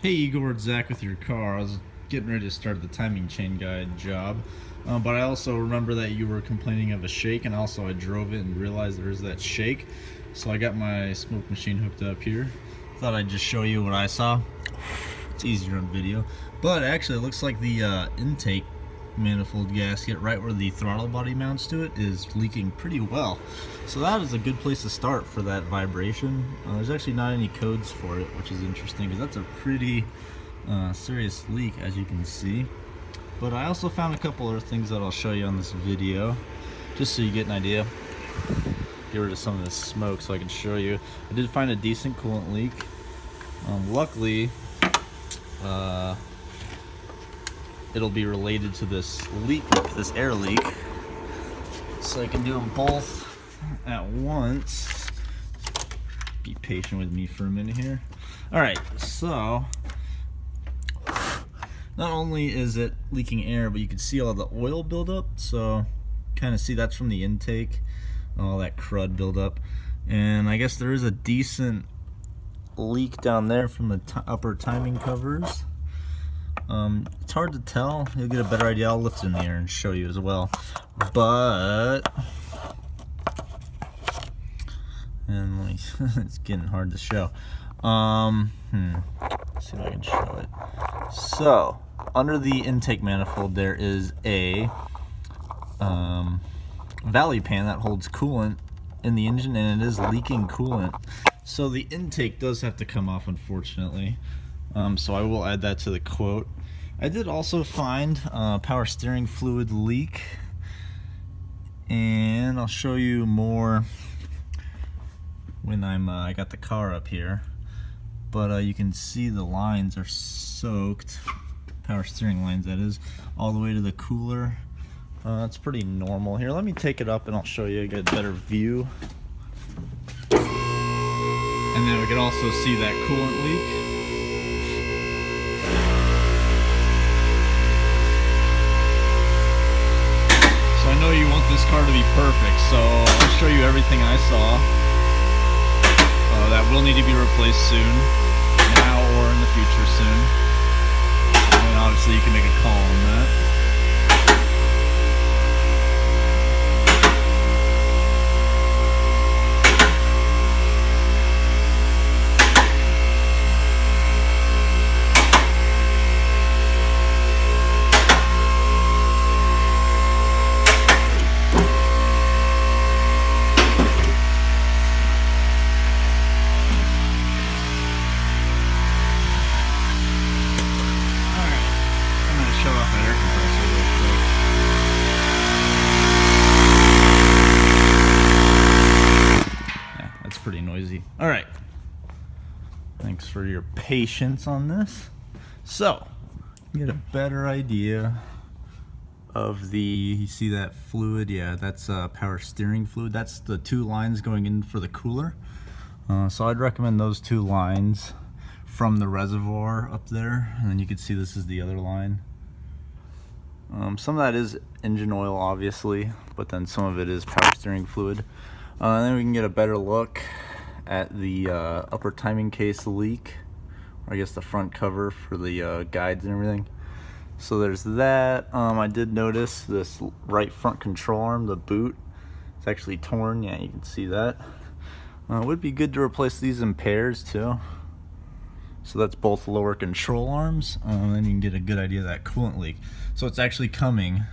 Hey Igor, it's Zach with your car. I was getting ready to start the timing chain guide job, but I also remember that you were complaining of a shake, and also I drove it and realized there is that shake. So I got my smoke machine hooked up here. Thought I'd just show you what I saw. It's easier on video, but actually it looks like the intake manifold gasket right where the throttle body mounts to it is leaking pretty well. So that is a good place to start for that vibration. There's actually not any codes for it, which is interesting because that's a pretty serious leak, as you can see. But I also found a couple other things that I'll show you on this video, just so you get an idea. Get rid of some of this smoke so I can show you. I did find a decent coolant leak. Luckily, it'll be related to this leak, this air leak, so I can do them both at once. Be patient with me for a minute here. Alright, so not only is it leaking air, but you can see all the oil buildup. So kind of see that's from the intake, all that crud buildup. And I guess there is a decent leak down there from the upper timing covers. It's hard to tell. You'll get a better idea. I'll lift it in the air and show you as well. But it's getting hard to show. Let's see if I can show it. So under the intake manifold there is a valley pan that holds coolant in the engine, and it is leaking coolant. So the intake does have to come off, unfortunately. So I will add that to the quote. I did also find power steering fluid leak, and I'll show you more when I got the car up here. But you can see the lines are soaked, power steering lines that is, all the way to the cooler. It's pretty normal. Here, let me take it up and I'll show you, get a better view. And then we can also see that coolant leak. So I know you want this car to be perfect, so I'll show you everything I saw. That will need to be replaced soon, now or in the future soon. And obviously you can make a call on that. Pretty noisy. All right, thanks for your patience on this. So get a better idea of the, you see that fluid? Yeah, that's power steering fluid. That's the two lines going in for the cooler. So I'd recommend those two lines from the reservoir up there, and then you can see this is the other line. Some of that is engine oil, obviously, but then some of it is power steering fluid. And then we can get a better look at the upper timing case leak, or I guess the front cover for the guides and everything. So there's that. I did notice this right front control arm, the boot, it's actually torn. Yeah, you can see that. It would be good to replace these in pairs too. So that's both lower control arms. Then you can get a good idea of that coolant leak. So it's actually coming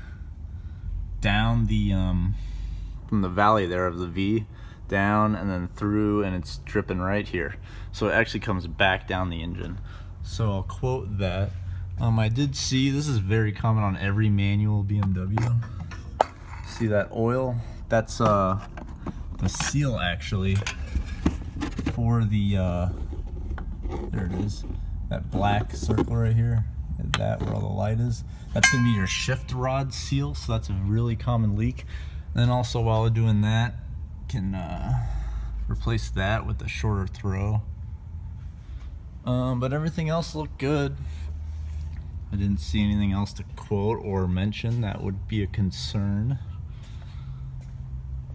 down the from the valley there of the V, down and then through, and it's dripping right here. So it actually comes back down the engine. So I'll quote that. I did see, this is very common on every manual BMW. See that oil? That's the seal actually for the, there it is, that black circle right here, that where all the light is. That's gonna be your shift rod seal, so that's a really common leak. And then also while we're doing that, can replace that with a shorter throw. But everything else looked good. I didn't see anything else to quote or mention that would be a concern.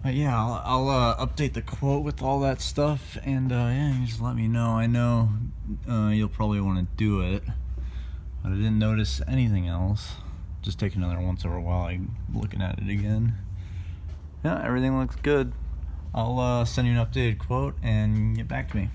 But yeah, I'll update the quote with all that stuff, and yeah, you just let me know. I know you'll probably want to do it, but I didn't notice anything else. Just take another once over a while, I'm looking at it again. Yeah, everything looks good. I'll send you an updated quote and get back to me.